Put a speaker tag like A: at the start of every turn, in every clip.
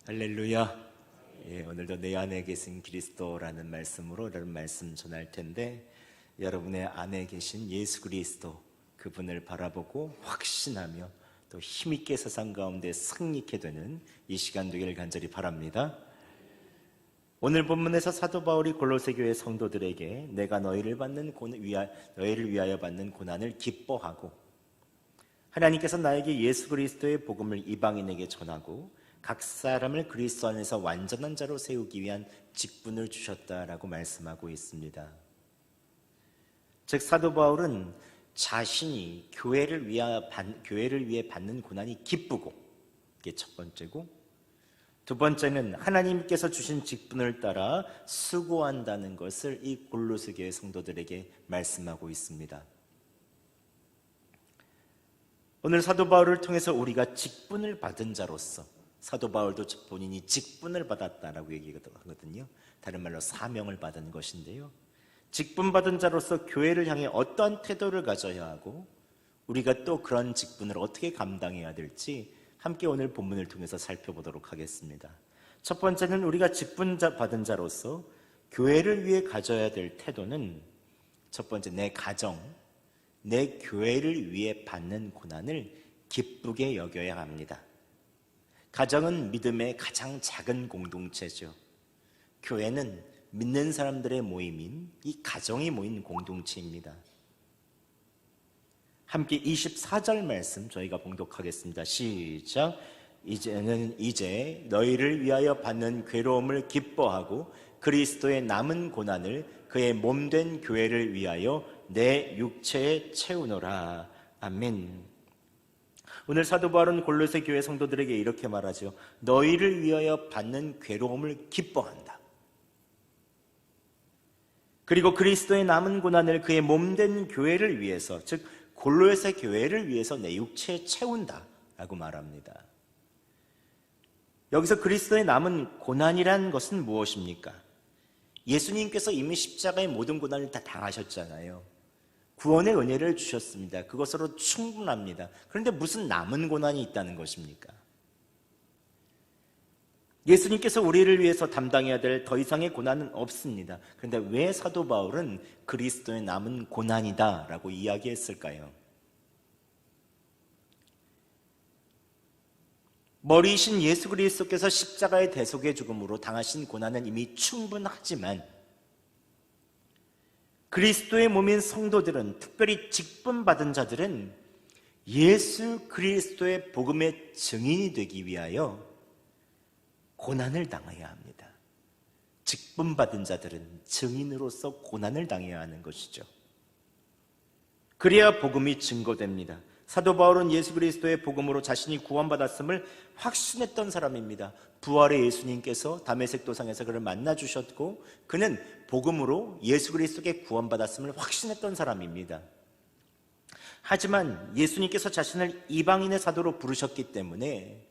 A: 할렐루야. 오늘도 내 안에 계신 그리스도라는 말씀으로 여러분 말씀 전할 텐데, 여러분의 안에 계신 예수 그리스도, 그분을 바라보고 확신하며 또 힘있게 세상 가운데 승리케 되는 이 시간 되기를 간절히 바랍니다. 오늘 본문에서 사도 바울이 골로새 교회 성도들에게 내가 너희를 위하여 받는 고난을 기뻐하고, 하나님께서 나에게 예수 그리스도의 복음을 이방인에게 전하고 각 사람을 그리스도 안에서 완전한 자로 세우기 위한 직분을 주셨다라고 말씀하고 있습니다. 즉 사도 바울은 자신이 교회를 위해 받는 고난이 기쁘고, 이게 첫 번째고, 두 번째는 하나님께서 주신 직분을 따라 수고한다는 것을 이 골로새 교회 성도들에게 말씀하고 있습니다. 오늘 사도 바울을 통해서 우리가 직분을 받은 자로서, 사도 바울도 본인이 직분을 받았다라고 얘기하거든요. 다른 말로 사명을 받은 것인데요, 직분 받은 자로서 교회를 향해 어떠한 태도를 가져야 하고 우리가 또 그런 직분을 어떻게 감당해야 될지 함께 오늘 본문을 통해서 살펴보도록 하겠습니다. 첫 번째는 우리가 직분 받은 자로서 교회를 위해 가져야 될 태도는, 첫 번째, 내 가정, 내 교회를 위해 받는 고난을 기쁘게 여겨야 합니다. 가정은 믿음의 가장 작은 공동체죠. 교회는 믿는 사람들의 모임인 이 가정이 모인 공동체입니다. 함께 24절 말씀 저희가 봉독하겠습니다. 시작. 이제 너희를 위하여 받는 괴로움을 기뻐하고 그리스도의 남은 고난을 그의 몸된 교회를 위하여 내 육체에 채우노라. 아멘. 오늘 사도 바울은 골로새 교회 성도들에게 이렇게 말하죠. 너희를 위하여 받는 괴로움을 기뻐한다. 그리고 그리스도의 남은 고난을 그의 몸된 교회를 위해서, 즉 골로새 교회를 위해서 내 육체에 채운다 라고 말합니다. 여기서 그리스도의 남은 고난이란 것은 무엇입니까? 예수님께서 이미 십자가의 모든 고난을 다 당하셨잖아요. 구원의 은혜를 주셨습니다. 그것으로 충분합니다. 그런데 무슨 남은 고난이 있다는 것입니까? 예수님께서 우리를 위해서 담당해야 될 더 이상의 고난은 없습니다. 그런데 왜 사도 바울은 그리스도의 남은 고난이다 라고 이야기했을까요? 머리이신 예수 그리스도께서 십자가의 대속의 죽음으로 당하신 고난은 이미 충분하지만, 그리스도의 몸인 성도들은, 특별히 직분받은 자들은 예수 그리스도의 복음의 증인이 되기 위하여 고난을 당해야 합니다. 직분받은 자들은 증인으로서 고난을 당해야 하는 것이죠. 그래야 복음이 증거됩니다. 사도 바울은 예수 그리스도의 복음으로 자신이 구원받았음을 확신했던 사람입니다. 부활의 예수님께서 다메섹 도상에서 그를 만나주셨고, 그는 복음으로 예수 그리스도께 구원받았음을 확신했던 사람입니다. 하지만 예수님께서 자신을 이방인의 사도로 부르셨기 때문에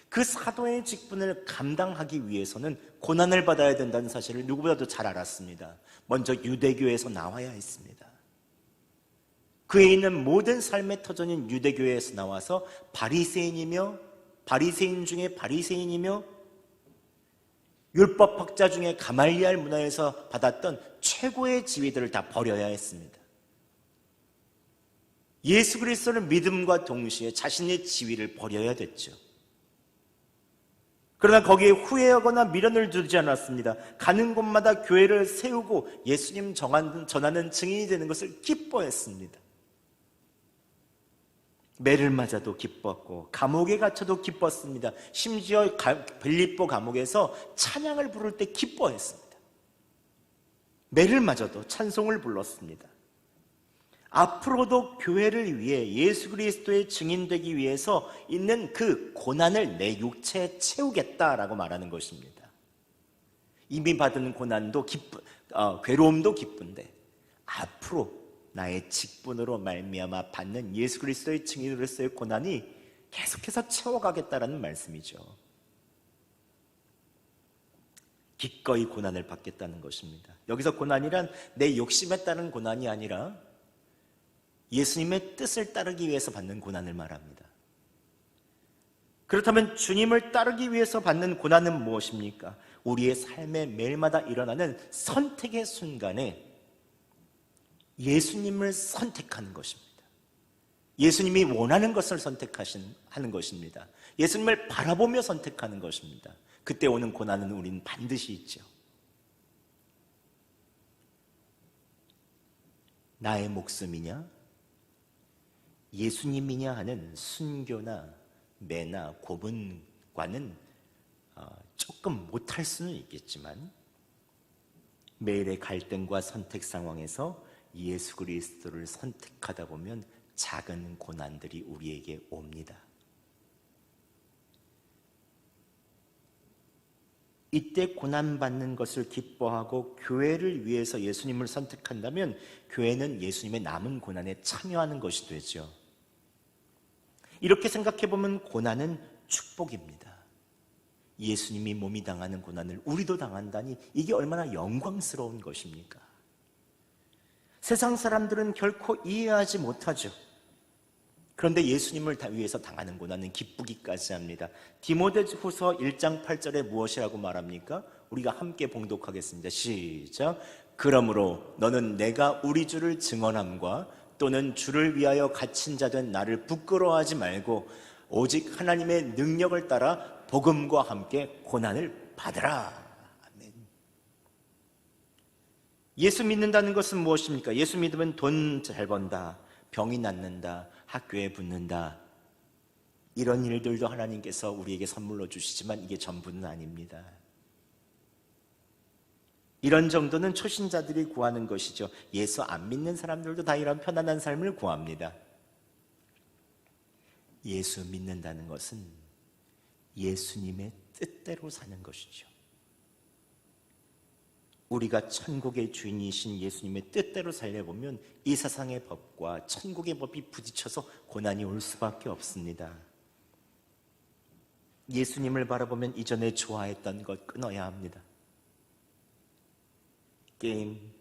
A: 그 사도의 직분을 감당하기 위해서는 고난을 받아야 된다는 사실을 누구보다도 잘 알았습니다. 먼저 유대교에서 나와야 했습니다. 그에 있는 모든 삶의 터전인 유대교회에서 나와서 바리새인 중에 바리새인이며 율법학자 중에 가말리알 문화에서 받았던 최고의 지위들을 다 버려야 했습니다. 예수 그리스도를 믿음과 동시에 자신의 지위를 버려야 됐죠. 그러나 거기에 후회하거나 미련을 두지 않았습니다. 가는 곳마다 교회를 세우고 예수님 전하는 증인이 되는 것을 기뻐했습니다. 매를 맞아도 기뻤고 감옥에 갇혀도 기뻤습니다. 심지어 빌립보 감옥에서 찬양을 부를 때 기뻐했습니다. 매를 맞아도 찬송을 불렀습니다. 앞으로도 교회를 위해 예수 그리스도의 증인되기 위해서 있는 그 고난을 내 육체에 채우겠다라고 말하는 것입니다. 이미 받은 고난도 괴로움도 기쁜데, 앞으로 나의 직분으로 말미암아 받는 예수 그리스도의 증인으로서의 고난이 계속해서 채워가겠다라는 말씀이죠. 기꺼이 고난을 받겠다는 것입니다. 여기서 고난이란 내 욕심에 따른 고난이 아니라 예수님의 뜻을 따르기 위해서 받는 고난을 말합니다. 그렇다면 주님을 따르기 위해서 받는 고난은 무엇입니까? 우리의 삶에 매일마다 일어나는 선택의 순간에 예수님을 선택하는 것입니다. 예수님이 원하는 것을 하는 것입니다. 예수님을 바라보며 선택하는 것입니다. 그때 오는 고난은 우리는 반드시 있죠. 나의 목숨이냐? 예수님이냐 하는 순교나 매나 고분과는 조금 못할 수는 있겠지만 매일의 갈등과 선택 상황에서 예수 그리스도를 선택하다 보면 작은 고난들이 우리에게 옵니다. 이때 고난받는 것을 기뻐하고 교회를 위해서 예수님을 선택한다면 교회는 예수님의 남은 고난에 참여하는 것이 되죠. 이렇게 생각해보면 고난은 축복입니다. 예수님이 몸이 당하는 고난을 우리도 당한다니 이게 얼마나 영광스러운 것입니까? 세상 사람들은 결코 이해하지 못하죠. 그런데 예수님을 위해서 당하는 고난은 기쁘기까지 합니다. 디모데후서 1장 8절에 무엇이라고 말합니까? 우리가 함께 봉독하겠습니다. 시작. 그러므로 너는 내가 우리 주를 증언함과 또는 주를 위하여 갇힌 자 된 나를 부끄러워하지 말고 오직 하나님의 능력을 따라 복음과 함께 고난을 받으라. 아멘. 예수 믿는다는 것은 무엇입니까? 예수 믿으면 돈 잘 번다, 병이 낫는다, 학교에 붙는다, 이런 일들도 하나님께서 우리에게 선물로 주시지만 이게 전부는 아닙니다. 이런 정도는 초신자들이 구하는 것이죠. 예수 안 믿는 사람들도 다 이런 편안한 삶을 구합니다. 예수 믿는다는 것은 예수님의 뜻대로 사는 것이죠. 우리가 천국의 주인이신 예수님의 뜻대로 살려보면 이 세상의 법과 천국의 법이 부딪혀서 고난이 올 수밖에 없습니다. 예수님을 바라보면 이전에 좋아했던 것 끊어야 합니다. 게임,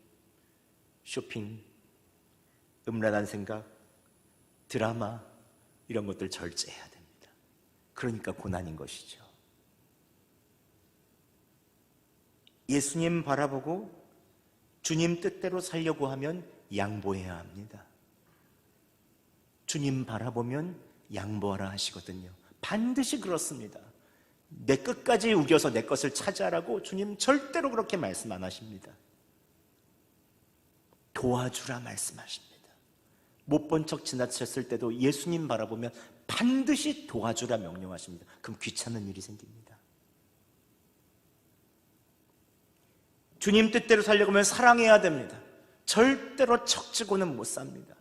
A: 쇼핑, 음란한 생각, 드라마 이런 것들 절제해야 됩니다. 그러니까 고난인 것이죠. 예수님 바라보고 주님 뜻대로 살려고 하면 양보해야 합니다. 주님 바라보면 양보하라 하시거든요. 반드시 그렇습니다. 내 끝까지 우겨서 내 것을 차지하라고 주님 절대로 그렇게 말씀 안 하십니다. 도와주라 말씀하십니다. 못 본 척 지나쳤을 때도 예수님 바라보면 반드시 도와주라 명령하십니다. 그럼 귀찮은 일이 생깁니다. 주님 뜻대로 살려고 하면 사랑해야 됩니다. 절대로 척지고는 못 삽니다.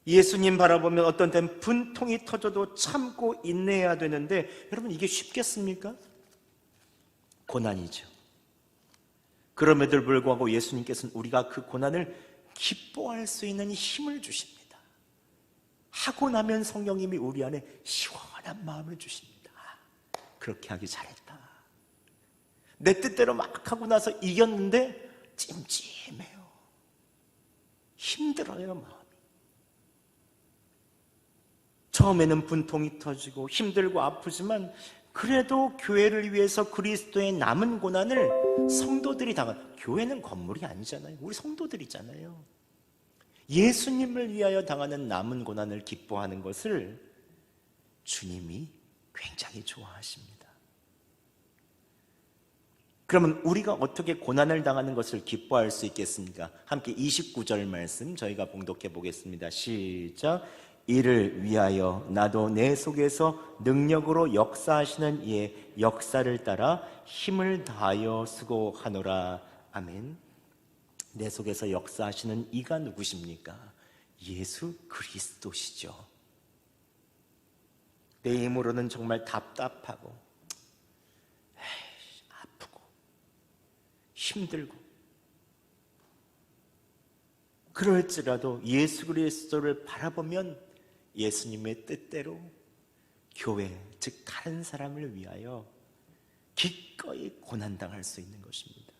A: 예수님 바라보면 어떤 때는 분통이 터져도 참고 인내해야 되는데 여러분 이게 쉽겠습니까? 고난이죠. 그럼에도 불구하고 예수님께서는 우리가 그 고난을 기뻐할 수 있는 힘을 주십니다. 하고 나면 성령님이 우리 안에 시원한 마음을 주십니다. 그렇게 하기 잘했다. 내 뜻대로 막 하고 나서 이겼는데 찜찜해요. 힘들어요, 마음이. 처음에는 분통이 터지고 힘들고 아프지만 그래도 교회를 위해서 그리스도의 남은 고난을 성도들이 교회는 건물이 아니잖아요. 우리 성도들이잖아요. 예수님을 위하여 당하는 남은 고난을 기뻐하는 것을 주님이 굉장히 좋아하십니다. 그러면 우리가 어떻게 고난을 당하는 것을 기뻐할 수 있겠습니까? 함께 29절 말씀 저희가 봉독해 보겠습니다. 시작. 이를 위하여 나도 내 속에서 능력으로 역사하시는 이의 역사를 따라 힘을 다하여 수고하노라. 아멘. 내 속에서 역사하시는 이가 누구십니까? 예수 그리스도시죠. 내 힘으로는 정말 답답하고 아프고 힘들고 그럴지라도 예수 그리스도를 바라보면 예수님의 뜻대로 교회, 즉 다른 사람을 위하여 기꺼이 고난당할 수 있는 것입니다.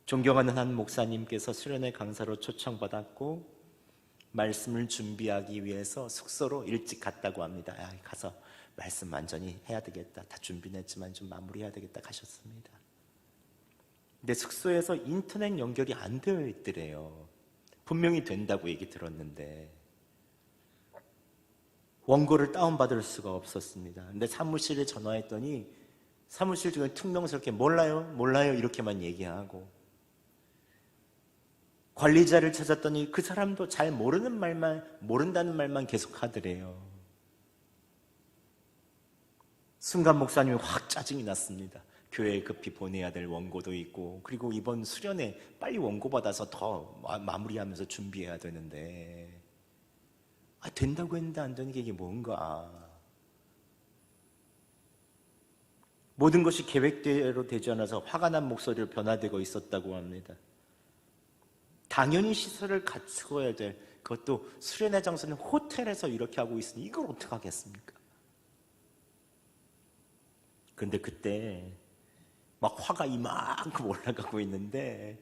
A: 존경하는 한 목사님께서 수련회 강사로 초청받았고 말씀을 준비하기 위해서 숙소로 일찍 갔다고 합니다. 가서 말씀 완전히 해야 되겠다. 다 준비는 했지만 좀 마무리해야 되겠다 가셨습니다. 근데 숙소에서 인터넷 연결이 안 되어 있더래요. 분명히 된다고 얘기 들었는데 원고를 다운받을 수가 없었습니다. 근데 사무실에 전화했더니 사무실 중에 퉁명스럽게 몰라요 이렇게만 얘기하고, 관리자를 찾았더니 그 사람도 잘 모른다는 말만 계속 하더래요. 순간 목사님이 확 짜증이 났습니다. 교회에 급히 보내야 될 원고도 있고, 그리고 이번 수련회 빨리 원고 받아서 더 마무리하면서 준비해야 되는데 된다고 했는데 안 되는 게 이게 뭔가. 모든 것이 계획대로 되지 않아서 화가 난 목소리로 변화되고 있었다고 합니다. 당연히 시설을 갖추어야 될, 그것도 수련회 장소는 호텔에서 이렇게 하고 있으니 이걸 어떻게 하겠습니까? 그런데 그때 막 화가 이만큼 올라가고 있는데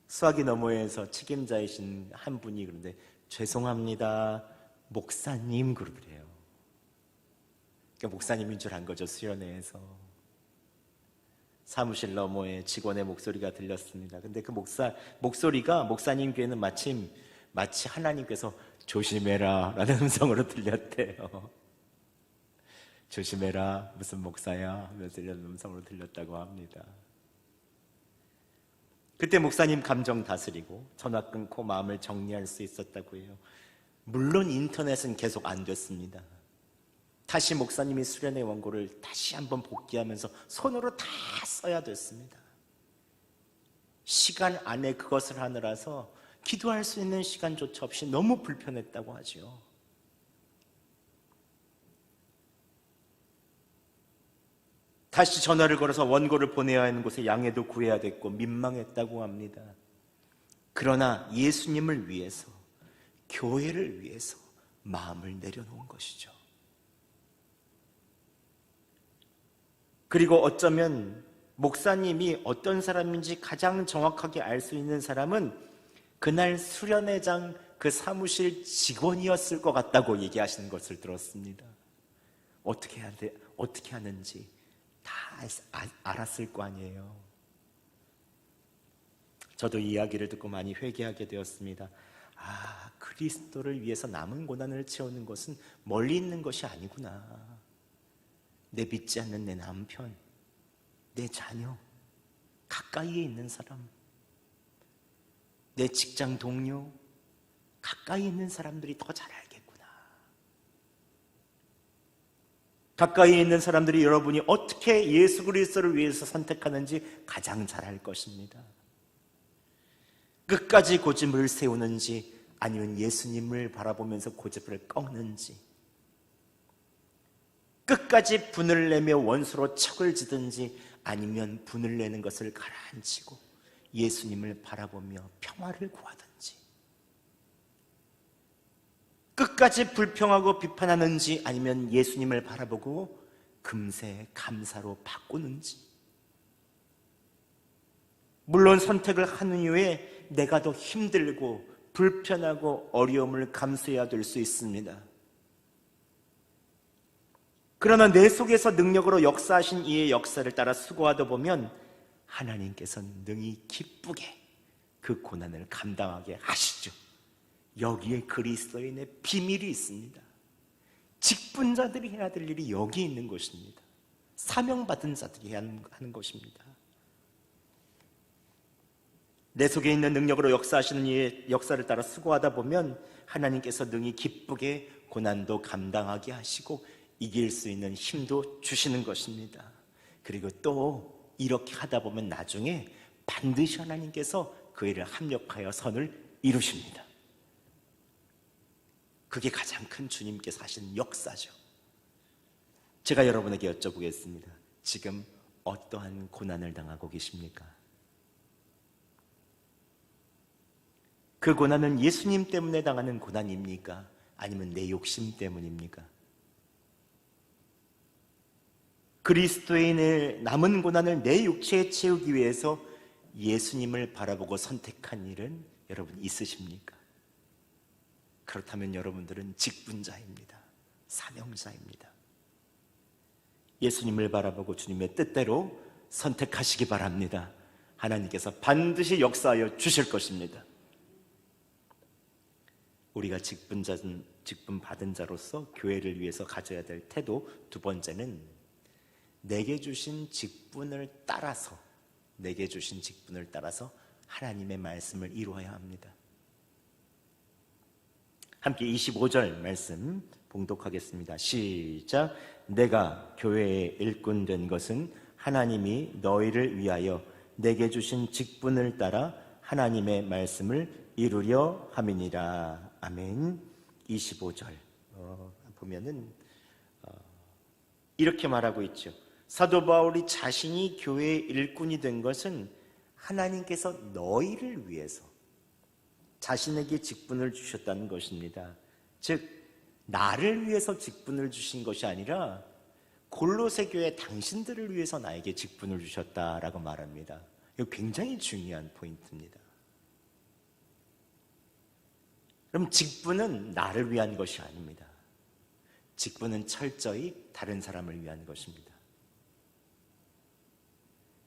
A: 수화기 너머에서 책임자이신 한 분이 그런데 죄송합니다 목사님 그러더래요. 그러니까 목사님인 줄 안 거죠. 수련회에서 사무실 너머에 직원의 목소리가 들렸습니다. 근데 그 목소리가 목사님 귀에는 마치 하나님께서 조심해라 라는 음성으로 들렸대요. 조심해라 무슨 목사야 하면서 들리는 음성으로 들렸다고 합니다. 그때 목사님 감정 다스리고 전화 끊고 마음을 정리할 수 있었다고 해요. 물론 인터넷은 계속 안 됐습니다. 다시 목사님이 수련회 원고를 다시 한번 복귀하면서 손으로 다 써야 됐습니다. 시간 안에 그것을 하느라서 기도할 수 있는 시간조차 없이 너무 불편했다고 하죠. 다시 전화를 걸어서 원고를 보내야 하는 곳에 양해도 구해야 됐고 민망했다고 합니다. 그러나 예수님을 위해서, 교회를 위해서 마음을 내려놓은 것이죠. 그리고 어쩌면 목사님이 어떤 사람인지 가장 정확하게 알 수 있는 사람은 그날 수련회장 그 사무실 직원이었을 것 같다고 얘기하시는 것을 들었습니다. 어떻게 하는지 다 알았을 거 아니에요. 저도 이 이야기를 듣고 많이 회개하게 되었습니다. 그리스도를 위해서 남은 고난을 채우는 것은 멀리 있는 것이 아니구나. 내 믿지 않는 내 남편, 내 자녀, 가까이에 있는 사람, 내 직장 동료, 가까이 있는 사람들이 더 잘 알겠구나. 가까이 있는 사람들이 여러분이 어떻게 예수 그리스도를 위해서 선택하는지 가장 잘 알 것입니다. 끝까지 고집을 세우는지 아니면 예수님을 바라보면서 고집을 꺾는지, 끝까지 분을 내며 원수로 척을 지든지 아니면 분을 내는 것을 가라앉히고 예수님을 바라보며 평화를 구하든지, 끝까지 불평하고 비판하는지 아니면 예수님을 바라보고 금세 감사로 바꾸는지. 물론 선택을 한 이후에 내가 더 힘들고 불편하고 어려움을 감수해야 될 수 있습니다. 그러나 내 속에서 능력으로 역사하신 이의 역사를 따라 수고하다 보면 하나님께서는 능히 기쁘게 그 고난을 감당하게 하시죠. 여기에 그리스도인의 비밀이 있습니다. 직분자들이 해야 될 일이 여기 있는 것입니다. 사명받은 자들이 해야 하는 것입니다. 내 속에 있는 능력으로 역사하시는 이의 역사를 따라 수고하다 보면 하나님께서 능히 기쁘게 고난도 감당하게 하시고 이길 수 있는 힘도 주시는 것입니다. 그리고 또 이렇게 하다 보면 나중에 반드시 하나님께서 그 일을 합력하여 선을 이루십니다. 그게 가장 큰 주님께서 하신 역사죠. 제가 여러분에게 여쭤보겠습니다. 지금 어떠한 고난을 당하고 계십니까? 그 고난은 예수님 때문에 당하는 고난입니까? 아니면 내 욕심 때문입니까? 그리스도인의 남은 고난을 내 육체에 채우기 위해서 예수님을 바라보고 선택한 일은 여러분 있으십니까? 그렇다면 여러분들은 직분자입니다. 사명자입니다. 예수님을 바라보고 주님의 뜻대로 선택하시기 바랍니다. 하나님께서 반드시 역사하여 주실 것입니다. 우리가 직분 받은 자로서 교회를 위해서 가져야 될 태도, 두 번째는 내게 주신 직분을 따라서 하나님의 말씀을 이루어야 합니다. 함께 25절 말씀 봉독하겠습니다. 시작. 내가 교회의 일꾼 된 것은 하나님이 너희를 위하여 내게 주신 직분을 따라 하나님의 말씀을 이루려 함이니라. 아멘. 25절 보면은 이렇게 말하고 있죠. 사도 바울이 자신이 교회의 일꾼이 된 것은 하나님께서 너희를 위해서 자신에게 직분을 주셨다는 것입니다. 즉 나를 위해서 직분을 주신 것이 아니라 골로새 교회 당신들을 위해서 나에게 직분을 주셨다라고 말합니다. 이거 굉장히 중요한 포인트입니다. 그럼 직분은 나를 위한 것이 아닙니다. 직분은 철저히 다른 사람을 위한 것입니다.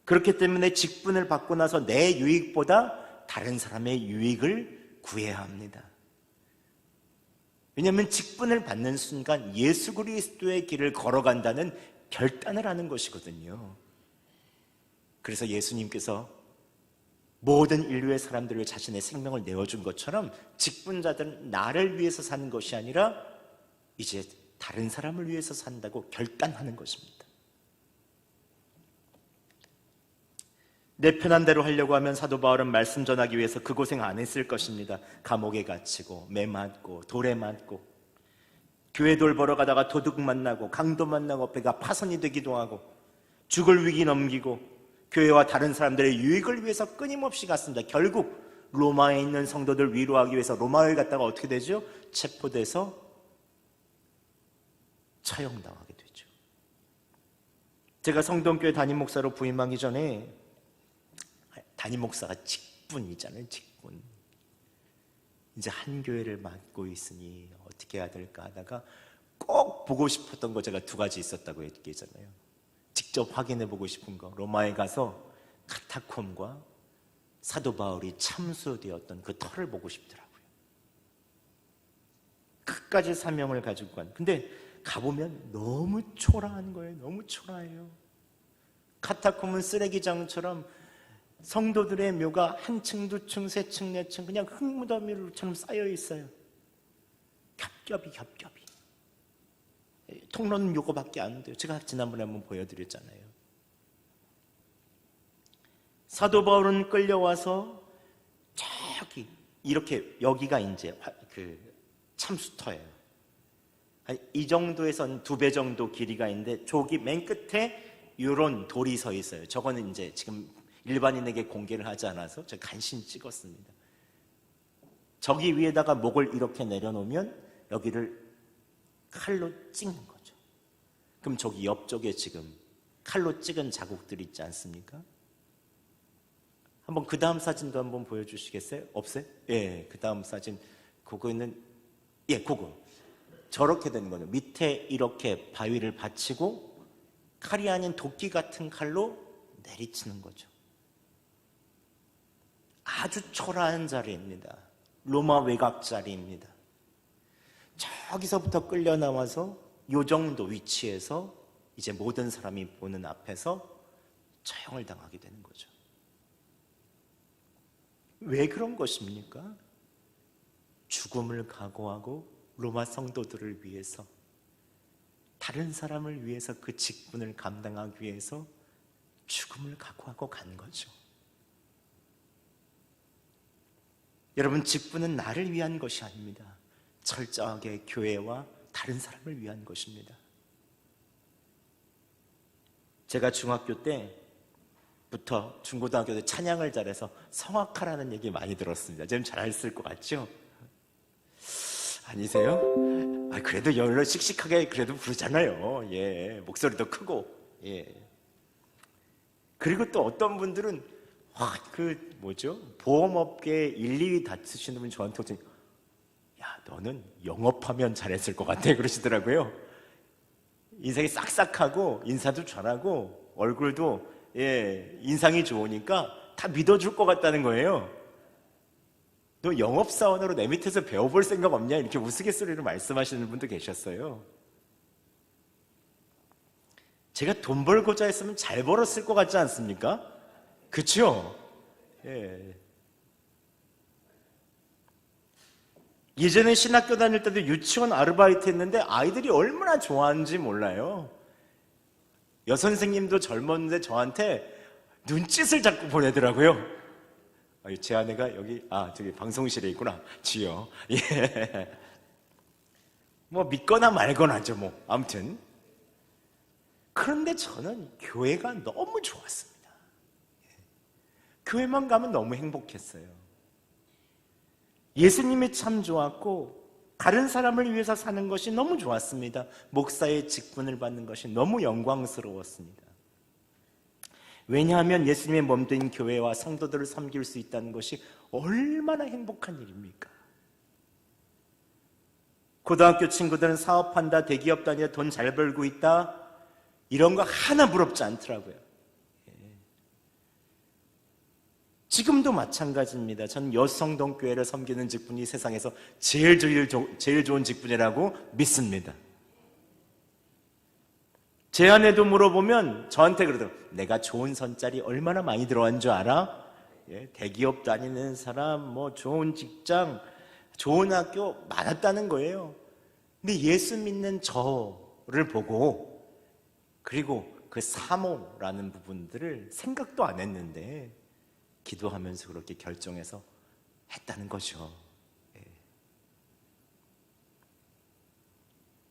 A: 그렇기 때문에 직분을 받고 나서 내 유익보다 다른 사람의 유익을 구해야 합니다. 왜냐하면 직분을 받는 순간 예수 그리스도의 길을 걸어간다는 결단을 하는 것이거든요. 그래서 예수님께서 모든 인류의 사람들을 자신의 생명을 내어준 것처럼 직분자들은 나를 위해서 사는 것이 아니라 이제 다른 사람을 위해서 산다고 결단하는 것입니다. 내 편한 대로 하려고 하면 사도 바울은 말씀 전하기 위해서 그 고생 안 했을 것입니다. 감옥에 갇히고 매 맞고 돌에 맞고 교회 돌 보러 가다가 도둑 만나고 강도 만나고 배가 파손이 되기도 하고 죽을 위기 넘기고 교회와 다른 사람들의 유익을 위해서 끊임없이 갔습니다. 결국 로마에 있는 성도들 위로하기 위해서 로마에 갔다가 어떻게 되죠? 체포돼서 처형당하게 되죠. 제가 성동교회 담임 목사로 부임하기 전에 담임 목사가 직분이잖아요. 직분. 이제 한 교회를 맡고 있으니 어떻게 해야 될까 하다가 꼭 보고 싶었던 거 제가 두 가지 있었다고 얘기했잖아요. 직접 확인해 보고 싶은 거, 로마에 가서 카타콤과 사도 바울이 참수되었던 그 터를 보고 싶더라고요. 끝까지 사명을 가지고 간. 근데 가보면 너무 초라한 거예요. 너무 초라해요. 카타콤은 쓰레기장처럼 성도들의 묘가 한 층, 두 층, 세 층, 네 층 그냥 흙무더미처럼 쌓여 있어요. 겹겹이 통로는 요거밖에 안 돼요. 제가 지난번에 한번 보여드렸잖아요. 사도 바울은 끌려와서 저기 이렇게 여기가 이제 그 참수터예요. 이 정도에선 2배 정도 길이가 있는데 저기 맨 끝에 이런 돌이 서 있어요. 저거는 이제 지금 일반인에게 공개를 하지 않아서 제가 간신히 찍었습니다. 저기 위에다가 목을 이렇게 내려놓으면 여기를 칼로 찍는 거죠. 그럼 저기 옆쪽에 지금 칼로 찍은 자국들이 있지 않습니까? 한번 그 다음 사진도 한번 보여주시겠어요? 없어요? 예, 그 다음 사진 그거는 그거 저렇게 되는 거죠. 밑에 이렇게 바위를 받치고 칼이 아닌 도끼 같은 칼로 내리치는 거죠. 아주 초라한 자리입니다. 로마 외곽 자리입니다. 저기서부터 끌려 나와서 요 정도 위치에서 이제 모든 사람이 보는 앞에서 처형을 당하게 되는 거죠. 왜 그런 것입니까? 죽음을 각오하고 로마 성도들을 위해서, 다른 사람을 위해서 그 직분을 감당하기 위해서 죽음을 각오하고 간 거죠. 여러분, 직분은 나를 위한 것이 아닙니다. 철저하게 교회와 다른 사람을 위한 것입니다. 제가 중학교 때부터 중고등학교 때 찬양을 잘해서 성악하라는 얘기 많이 들었습니다. 좀 잘했을 것 같죠? 아니세요? 그래도 열로 씩씩하게 그래도 부르잖아요. 예, 목소리도 크고. 예. 그리고 또 어떤 분들은 보험업계 1, 2위 다투시는 분 저한테 오더니 야, 너는 영업하면 잘했을 것 같아 그러시더라고요. 인상이 싹싹하고 인사도 잘하고 얼굴도 인상이 좋으니까 다 믿어줄 것 같다는 거예요. 너 영업사원으로 내 밑에서 배워볼 생각 없냐? 이렇게 우스갯소리로 말씀하시는 분도 계셨어요. 제가 돈 벌고자 했으면 잘 벌었을 것 같지 않습니까? 그렇죠? 예전에 신학교 다닐 때도 유치원 아르바이트 했는데 아이들이 얼마나 좋아하는지 몰라요. 여선생님도 젊었는데 저한테 눈짓을 자꾸 보내더라고요. 제 아내가 저기 방송실에 있구나. 지요. 뭐 믿거나 말거나죠, 뭐. 아무튼. 그런데 저는 교회가 너무 좋았습니다. 교회만 가면 너무 행복했어요. 예수님이 참 좋았고 다른 사람을 위해서 사는 것이 너무 좋았습니다. 목사의 직분을 받는 것이 너무 영광스러웠습니다. 왜냐하면 예수님의 몸된 교회와 성도들을 섬길 수 있다는 것이 얼마나 행복한 일입니까? 고등학교 친구들은 사업한다, 대기업 다녀 돈 잘 벌고 있다, 이런 거 하나 부럽지 않더라고요. 지금도 마찬가지입니다. 전 여성동교회를 섬기는 직분이 세상에서 제일 좋은 직분이라고 믿습니다. 제 아내도 물어보면 저한테 그러더라고요. 내가 좋은 선짜리 얼마나 많이 들어간 줄 알아? 대기업 다니는 사람, 뭐 좋은 직장, 좋은 학교 많았다는 거예요. 근데 예수 믿는 저를 보고, 그리고 그 사모라는 부분들을 생각도 안 했는데 기도하면서 그렇게 결정해서 했다는 거죠.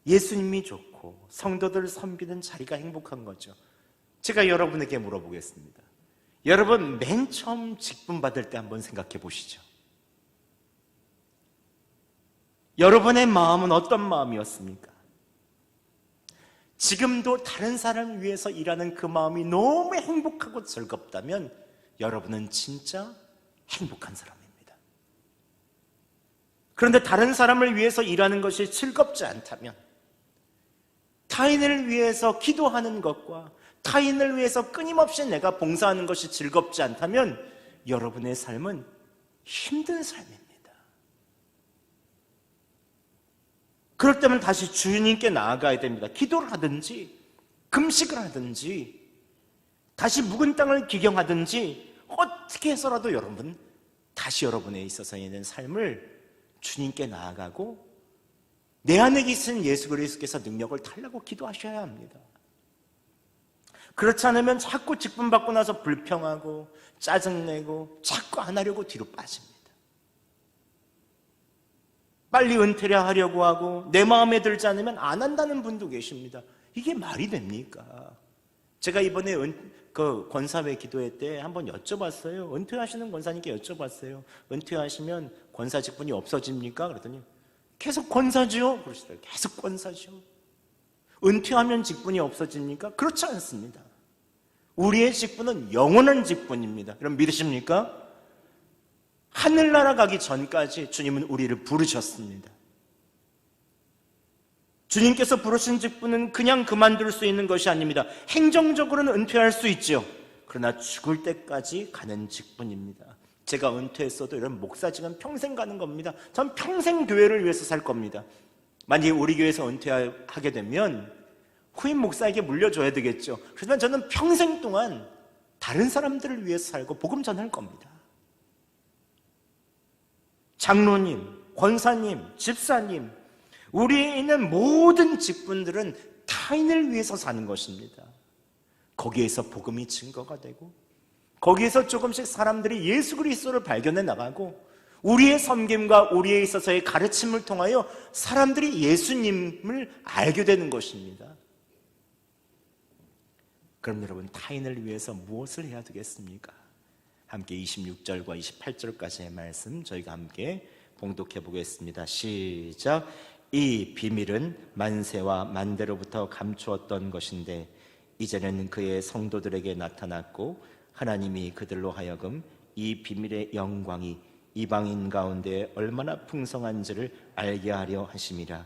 A: 예수님이 좋고 성도들을 섬기는 자리가 행복한 거죠. 제가 여러분에게 물어보겠습니다. 여러분 맨 처음 직분 받을 때 한번 생각해 보시죠. 여러분의 마음은 어떤 마음이었습니까? 지금도 다른 사람을 위해서 일하는 그 마음이 너무 행복하고 즐겁다면 여러분은 진짜 행복한 사람입니다. 그런데 다른 사람을 위해서 일하는 것이 즐겁지 않다면, 타인을 위해서 기도하는 것과 타인을 위해서 끊임없이 내가 봉사하는 것이 즐겁지 않다면 여러분의 삶은 힘든 삶입니다. 그럴 때면 다시 주님께 나아가야 됩니다. 기도를 하든지 금식을 하든지 다시 묵은 땅을 기경하든지 어떻게 해서라도 여러분 다시 여러분에 있어서 있는 삶을 주님께 나아가고 내 안에 계신 예수 그리스도께서 능력을 달라고 기도하셔야 합니다. 그렇지 않으면 자꾸 직분 받고 나서 불평하고 짜증내고 자꾸 안 하려고 뒤로 빠집니다. 빨리 은퇴를 하려고 하고 내 마음에 들지 않으면 안 한다는 분도 계십니다. 이게 말이 됩니까? 제가 이번에 권사회 기도회 때 한번 여쭤봤어요. 은퇴하시는 권사님께 여쭤봤어요. 은퇴하시면 권사 직분이 없어집니까? 그랬더니 계속 권사죠. 그러시더라고요. 계속 권사죠. 은퇴하면 직분이 없어집니까? 그렇지 않습니다. 우리의 직분은 영원한 직분입니다. 여러분 믿으십니까? 하늘나라 가기 전까지 주님은 우리를 부르셨습니다. 주님께서 부르신 직분은 그냥 그만둘 수 있는 것이 아닙니다. 행정적으로는 은퇴할 수 있죠. 그러나 죽을 때까지 가는 직분입니다. 제가 은퇴했어도 이런 목사직은 평생 가는 겁니다. 전 평생 교회를 위해서 살 겁니다. 만약에 우리 교회에서 은퇴하게 되면 후임 목사에게 물려줘야 되겠죠. 그렇지만 저는 평생 동안 다른 사람들을 위해서 살고 복음 전할 겁니다. 장로님, 권사님, 집사님, 우리에 있는 모든 직분들은 타인을 위해서 사는 것입니다. 거기에서 복음이 증거가 되고 거기에서 조금씩 사람들이 예수 그리스도를 발견해 나가고 우리의 섬김과 우리에 있어서의 가르침을 통하여 사람들이 예수님을 알게 되는 것입니다. 그럼 여러분 타인을 위해서 무엇을 해야 되겠습니까? 함께 26절과 28절까지의 말씀 저희가 함께 봉독해 보겠습니다. 시작. 이 비밀은 만세와 만대로부터 감추었던 것인데 이제는 그의 성도들에게 나타났고 하나님이 그들로 하여금 이 비밀의 영광이 이방인 가운데 얼마나 풍성한지를 알게 하려 하심이라.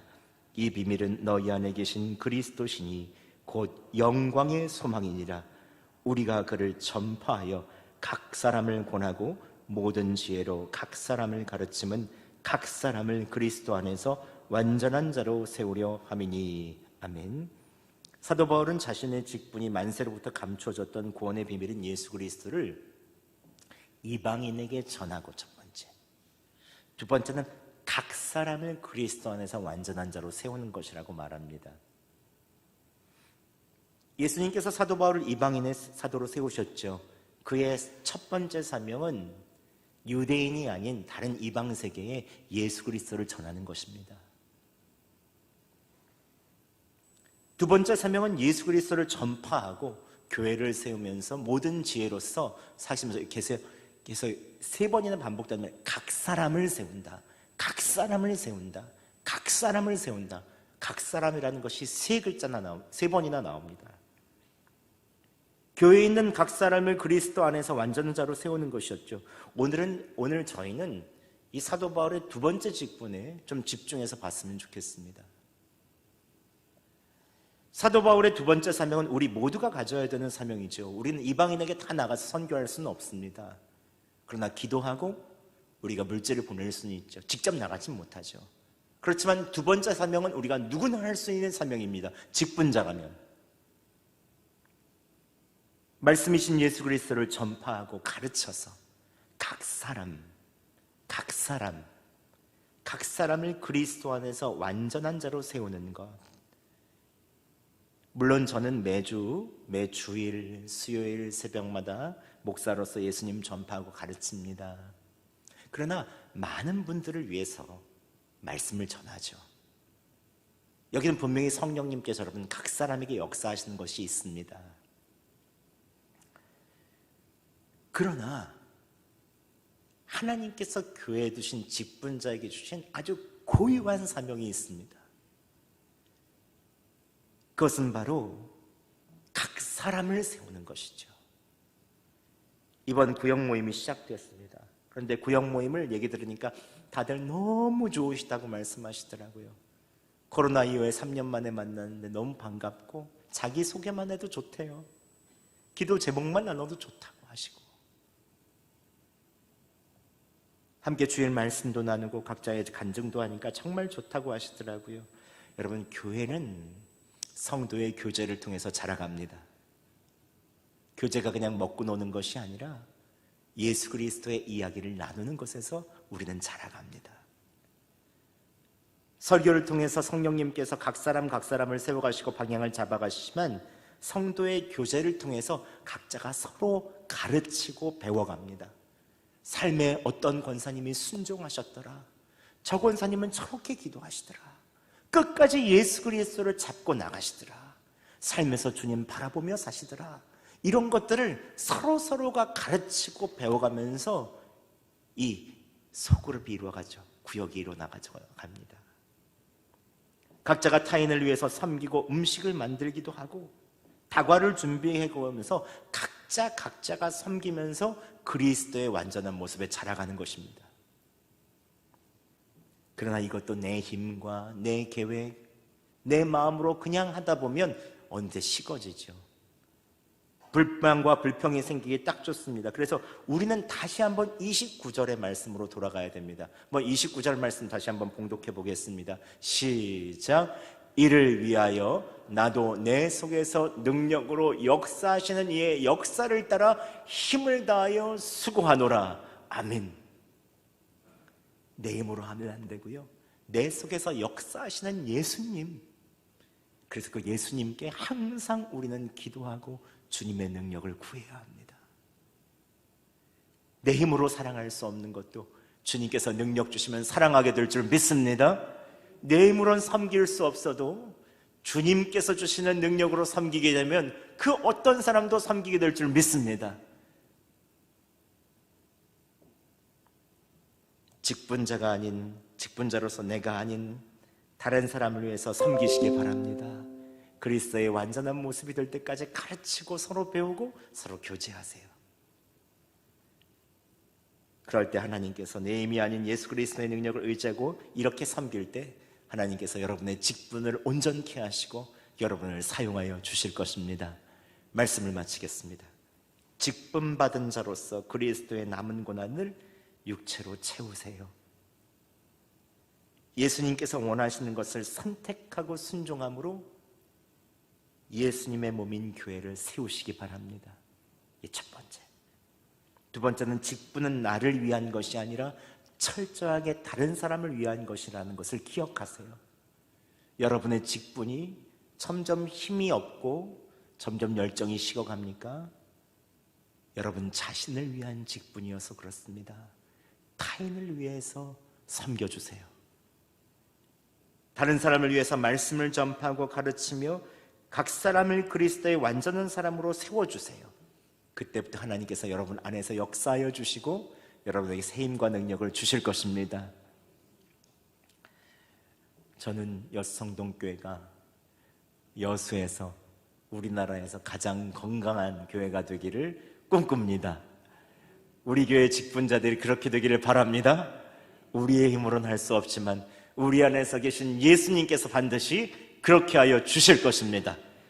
A: 이 비밀은 너희 안에 계신 그리스도시니 곧 영광의 소망이니라. 우리가 그를 전파하여 각 사람을 권하고 모든 지혜로 각 사람을 가르침은 각 사람을 그리스도 안에서 완전한 자로 세우려 함이니. 아멘. 사도 바울은 자신의 직분이 만세로부터 감춰졌던 구원의 비밀인 예수 그리스도를 이방인에게 전하고, 첫 번째. 두 번째는 각 사람을 그리스도 안에서 완전한 자로 세우는 것이라고 말합니다. 예수님께서 사도 바울을 이방인의 사도로 세우셨죠. 그의 첫 번째 사명은 유대인이 아닌 다른 이방 세계에 예수 그리스도를 전하는 것입니다. 두 번째 사명은 예수 그리스도를 전파하고 교회를 세우면서 모든 지혜로서 사시면서 계속 세 번이나 반복되면 각 사람을 세운다, 각 사람을 세운다, 각 사람을 세운다. 각 사람이라는 것이 세 번이나 나옵니다. 교회에 있는 각 사람을 그리스도 안에서 완전한 자로 세우는 것이었죠. 오늘 저희는 이 사도 바울의 두 번째 직분에 좀 집중해서 봤으면 좋겠습니다. 사도 바울의 두 번째 사명은 우리 모두가 가져야 되는 사명이죠. 우리는 이방인에게 다 나가서 선교할 수는 없습니다. 그러나 기도하고 우리가 물질을 보낼 수는 있죠. 직접 나가진 못하죠. 그렇지만 두 번째 사명은 우리가 누구나 할 수 있는 사명입니다. 직분자라면 말씀이신 예수 그리스도를 전파하고 가르쳐서 각 사람을 그리스도 안에서 완전한 자로 세우는 것. 물론 저는 매주일 수요일 새벽마다 목사로서 예수님 전파하고 가르칩니다. 그러나 많은 분들을 위해서 말씀을 전하죠. 여기는 분명히 성령님께서 여러분 각 사람에게 역사하시는 것이 있습니다. 그러나 하나님께서 교회에 두신 직분자에게 주신 아주 고유한 사명이 있습니다. 그것은 바로 각 사람을 세우는 것이죠. 이번 구역 모임이 시작되었습니다. 그런데 구역 모임을 얘기 들으니까 다들 너무 좋으시다고 말씀하시더라고요. 코로나 이후에 3년 만에 만났는데 너무 반갑고 자기소개만 해도 좋대요. 기도 제목만 나눠도 좋다고 하시고 함께 주일 말씀도 나누고 각자의 간증도 하니까 정말 좋다고 하시더라고요. 여러분, 교회는 성도의 교제를 통해서 자라갑니다. 교제가 그냥 먹고 노는 것이 아니라 예수 그리스도의 이야기를 나누는 것에서 우리는 자라갑니다. 설교를 통해서 성령님께서 각 사람을 세워가시고 방향을 잡아가시지만 성도의 교제를 통해서 각자가 서로 가르치고 배워갑니다. 삶에 어떤 권사님이 순종하셨더라, 저 권사님은 저렇게 기도하시더라, 끝까지 예수 그리스도를 잡고 나가시더라, 삶에서 주님 바라보며 사시더라. 이런 것들을 서로가 가르치고 배워가면서 이 소그룹이 이루어가죠. 구역이 이루어나가죠. 갑니다. 각자가 타인을 위해서 섬기고 음식을 만들기도 하고 다과를 준비해가면서 각자가 섬기면서 그리스도의 완전한 모습에 자라가는 것입니다. 그러나 이것도 내 힘과 내 계획, 내 마음으로 그냥 하다 보면 언제 식어지죠. 불만과 불평이 생기기 딱 좋습니다. 그래서 우리는 다시 한번 29절의 말씀으로 돌아가야 됩니다. 29절 말씀 다시 한번 봉독해 보겠습니다. 시작. 이를 위하여 나도 내 속에서 능력으로 역사하시는 이의 역사를 따라 힘을 다하여 수고하노라. 아멘. 내 힘으로 하면 안 되고요, 내 속에서 역사하시는 예수님, 그래서 그 예수님께 항상 우리는 기도하고 주님의 능력을 구해야 합니다. 내 힘으로 사랑할 수 없는 것도 주님께서 능력 주시면 사랑하게 될 줄 믿습니다. 내 힘으로는 섬길 수 없어도 주님께서 주시는 능력으로 섬기게 되면 그 어떤 사람도 섬기게 될 줄 믿습니다. 직분자가 아닌, 직분자로서 내가 아닌 다른 사람을 위해서 섬기시기 바랍니다. 그리스도의 완전한 모습이 될 때까지 가르치고 서로 배우고 서로 교제하세요. 그럴 때 하나님께서 내 힘이 아닌 예수 그리스도의 능력을 의지하고 이렇게 섬길 때 하나님께서 여러분의 직분을 온전케 하시고 여러분을 사용하여 주실 것입니다. 말씀을 마치겠습니다. 직분 받은 자로서 그리스도의 남은 고난을 육체로 채우세요. 예수님께서 원하시는 것을 선택하고 순종함으로 예수님의 몸인 교회를 세우시기 바랍니다. 이 첫 번째. 두 번째는 직분은 나를 위한 것이 아니라 철저하게 다른 사람을 위한 것이라는 것을 기억하세요. 여러분의 직분이 점점 힘이 없고 점점 열정이 식어갑니까? 여러분 자신을 위한 직분이어서 그렇습니다. 타인을 위해서 섬겨주세요. 다른 사람을 위해서 말씀을 전파하고 가르치며 각 사람을 그리스도의 완전한 사람으로 세워주세요. 그때부터 하나님께서 여러분 안에서 역사하여 주시고 여러분에게 새 힘과 능력을 주실 것입니다. 저는 여수성동교회가 여수에서 우리나라에서 가장 건강한 교회가 되기를 꿈꿉니다. 우리 교회 직분자들이 그렇게 되기를 바랍니다. 우리의 힘으로는 할 수 없지만 우리 안에서 계신 예수님께서 반드시 그렇게 하여 주실 것입니다.